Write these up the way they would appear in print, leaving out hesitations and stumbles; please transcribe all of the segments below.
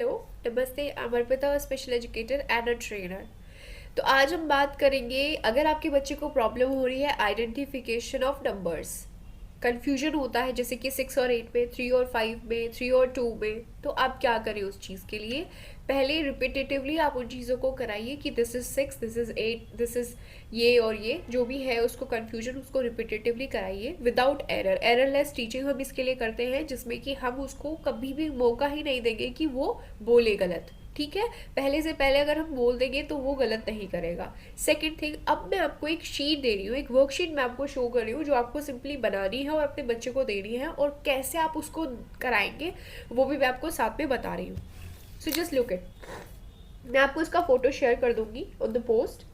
Hello, नमस्ते। I am Arpita, special educator and a trainer. तो आज हम बात करेंगे, अगर आपके बच्चे को प्रॉब्लम हो रही है आइडेंटिफिकेशन ऑफ नंबर्स, कंफ्यूजन होता है जैसे कि 6 और 8 में, 3 और 5 में, 3 और 2 में, तो आप क्या करें उस चीज़ के लिए? पहले रिपीटेटिवली आप उन चीज़ों को कराइए कि this is 6, this is 8, this is ये और ये जो भी है, उसको कन्फ्यूजन उसको रिपीटेटिवली कराइए विदाउट एरर। एररलेस टीचिंग हम इसके लिए करते हैं जिसमें कि हम उसको कभी भी मौका ही नहीं देंगे कि वो बोले गलत। ठीक है, पहले से पहले अगर हम बोल देंगे तो वो गलत नहीं करेगा। सेकंड थिंग, अब मैं आपको एक शीट दे रही हूँ, एक वर्कशीट मैं आपको शो कर रही हूँ जो आपको सिंपली बनानी है और अपने बच्चे को देनी है, और कैसे आप उसको कराएंगे वो भी मैं आपको साथ में बता रही हूँ। So just look it. मैं आपको इसका फोटो शेयर कर दूंगी ऑन द पोस्ट,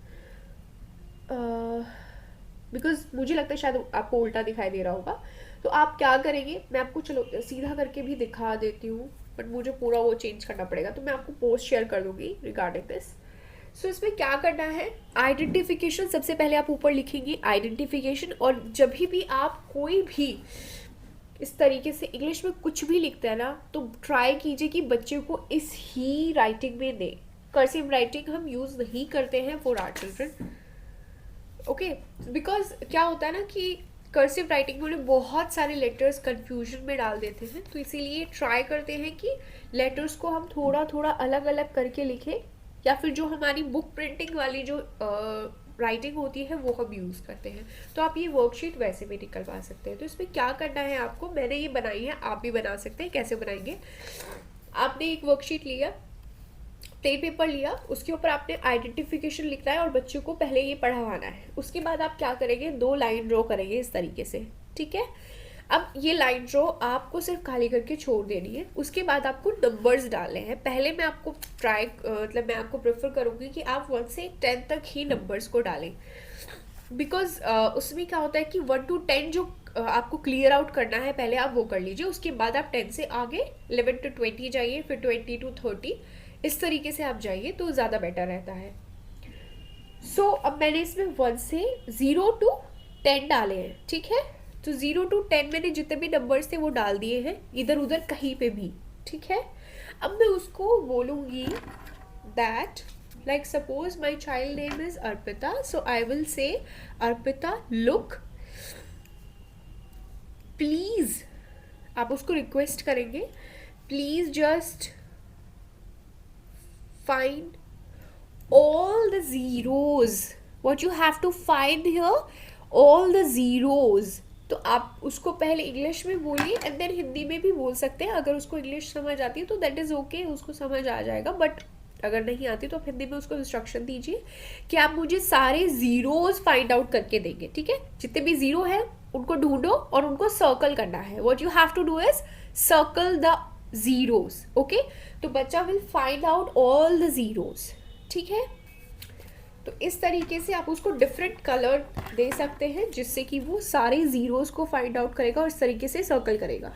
बिकॉज मुझे लगता है शायद आपको उल्टा दिखाई दे रहा होगा। तो आप क्या करेंगे, मैं आपको चलो सीधा करके भी दिखा देती हूँ, बट मुझे पूरा वो चेंज करना पड़ेगा, तो मैं आपको पोस्ट शेयर कर दूंगी रिगार्डिंग दिस। सो इसमें क्या करना है, आइडेंटिफिकेशन सबसे पहले आप ऊपर लिखेंगे आइडेंटिफिकेशन। और जब भी आप कोई भी इस तरीके से इंग्लिश में कुछ भी लिखते हैं ना, तो ट्राई कीजिए कि बच्चे को इस ही राइटिंग में दें। कर्सिव राइटिंग हम यूज़ नहीं करते हैं for our children, okay. Because क्या होता है ना कि कर्सिव राइटिंग में बहुत सारे लेटर्स कंफ्यूजन में डाल देते हैं, तो इसीलिए ट्राई करते हैं कि लेटर्स को हम थोड़ा थोड़ा अलग अलग करके लिखें, या फिर जो हमारी बुक प्रिंटिंग वाली जो राइटिंग होती है वो हम यूज़ करते हैं। तो आप ये वर्कशीट वैसे भी निकलवा सकते हैं। तो इसमें क्या करना है आपको, मैंने ये बनाई है, आप भी बना सकते हैं। कैसे बनाएंगे, आपने एक वर्कशीट लिया, प्लेन पेपर लिया, उसके ऊपर आपने आइडेंटिफिकेशन लिखना है और बच्चों को पहले ये पढ़ाना है। उसके बाद आप क्या करेंगे, 2 लाइन ड्रॉ करेंगे इस तरीके से, ठीक है। अब ये लाइन ड्रॉ आपको सिर्फ खाली करके छोड़ देनी है। उसके बाद आपको नंबर्स डालने हैं। पहले मैं आपको मैं आपको प्रेफर करूँगी कि आप 1 से 10 तक ही नंबर्स को डालें, बिकॉज उसमें क्या होता है कि 1 to 10 जो आपको क्लियर आउट करना है पहले आप वो कर लीजिए। उसके बाद आप 10 से आगे 11 to 20 जाइए, फिर 20 to 30, इस तरीके से आप जाइए तो ज़्यादा बेटर रहता है। अब मैंने इसमें 1 से 0 to 10 डाले हैं, ठीक है। तो 0 to 10 मैंने जितने भी नंबर्स थे वो डाल दिए हैं, इधर उधर कहीं पे भी, ठीक है। अब मैं उसको बोलूँगी that, like suppose my child name is Arpita, so I will say Arpita, look, please, आप उसको रिक्वेस्ट करेंगे, please just find all the zeros, what you have to find here, all the zeros। तो आप उसको पहले English में बोलिए and then Hindi में भी बोल सकते हैं। अगर उसको इंग्लिश समझ आती है तो दैट इज़ ओके, उसको समझ आ जाएगा, बट अगर नहीं आती तो आप हिंदी में उसको इंस्ट्रक्शन दीजिए कि आप मुझे सारे ज़ीरोज़ फाइंड आउट करके देंगे, ठीक है। जितने भी ज़ीरो है उनको ढूंढो और उनको सर्कल करना है। What you have to do is circle the zeros, okay. तो बच्चा will find out all the zeros, ठीक है। तो इस तरीके से आप उसको डिफरेंट कलर दे सकते हैं जिससे कि वो सारे ज़ीरोज़ को फाइंड आउट करेगा और इस तरीके से सर्कल करेगा।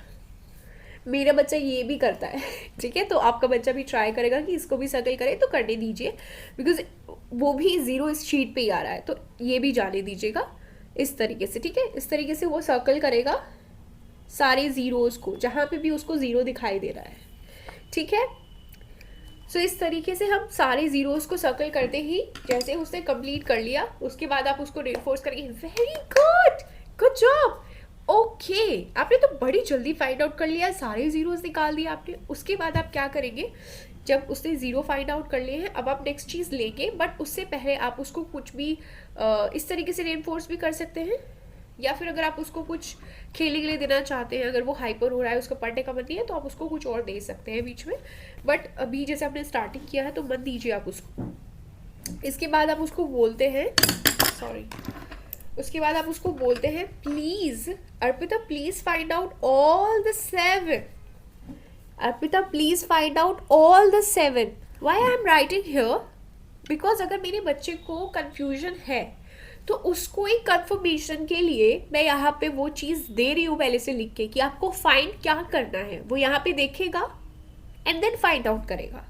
मेरा बच्चा ये भी करता है, ठीक है। तो आपका बच्चा भी ट्राई करेगा कि इसको भी सर्कल करे, तो करने दीजिए, बिकॉज वो भी ज़ीरो इस शीट पे ही आ रहा है, तो ये भी जाने दीजिएगा इस तरीके से, ठीक है। इस तरीके से वो सर्कल करेगा सारे ज़ीरोज़ को जहाँ पे भी उसको ज़ीरो दिखाई दे रहा है, ठीक है। सो इस तरीके से हम सारे ज़ीरोज़ को सर्कल करते ही जैसे उसने कंप्लीट कर लिया, उसके बाद आप उसको रेनफोर्स करेंगे, very good, good job, okay. आपने तो बड़ी जल्दी फाइंड आउट कर लिया, सारे ज़ीरोज़ निकाल दिए आपने। उसके बाद आप क्या करेंगे, जब उसने ज़ीरो फाइंड आउट कर लिए हैं, अब आप नेक्स्ट चीज़ लेंगे, बट उससे पहले आप उसको कुछ भी इस तरीके से रेनफोर्स भी कर सकते हैं, या फिर अगर आप उसको कुछ खेलने के लिए देना चाहते हैं, अगर वो हाइपर हो रहा है, उसका पढ़ने का मन नहीं है, तो आप उसको कुछ और दे सकते हैं बीच में, बट अभी जैसे आपने स्टार्टिंग किया है तो मत दीजिए आप उसको। इसके बाद आप उसको बोलते हैं, सॉरी, उसके बाद आप उसको बोलते हैं, please Arpita please find out all the 7, Arpita please find out all the 7। Why I am writing here, because अगर मेरे बच्चे को कन्फ्यूजन है तो उसको एक कंफर्मेशन के लिए मैं यहाँ पे वो चीज़ दे रही हूँ पहले से लिख के कि आपको फाइंड क्या करना है। वो यहाँ पे देखेगा एंड देन फाइंड आउट करेगा,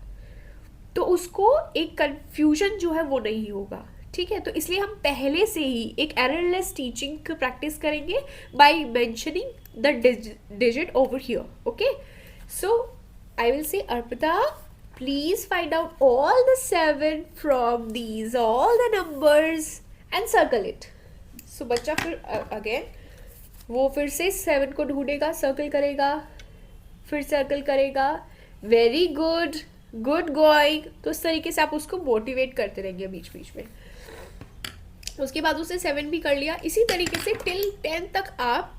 तो उसको एक कंफ्यूजन जो है वो नहीं होगा, ठीक है। तो इसलिए हम पहले से ही एक एररलेस टीचिंग की प्रैक्टिस करेंगे by mentioning the digit over here, okay. So I will say Arpita please find out all the 7 from these all the numbers and circle it. So बच्चा फिर अगेन वो फिर से 7 को ढूंढेगा, सर्कल करेगा, फिर सर्कल करेगा. Very good, good going. तो इस तरीके से आप उसको मोटिवेट करते रहेंगे बीच बीच में. उसके बाद उसने 7 भी कर लिया. इसी तरीके से टिल 10 तक आप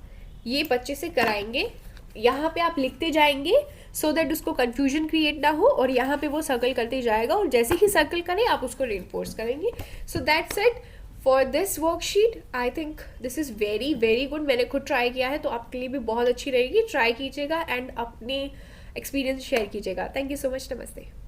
ये बच्चे से कराएंगे. यहाँ पे आप लिखते जाएंगे सो दैट उसको कंफ्यूजन क्रिएट ना हो, और यहाँ पे वो सर्कल करते जाएगा, और जैसे ही सर्कल करे आप उसको रेनफोर्स करेंगे. So that's it for this worksheet. I think this is very very good. मैंने खुद ट्राई किया है तो आपके लिए भी बहुत अच्छी रहेगी. ट्राई कीजिएगा एंड अपने एक्सपीरियंस शेयर कीजिएगा. Thank you so much. नमस्ते.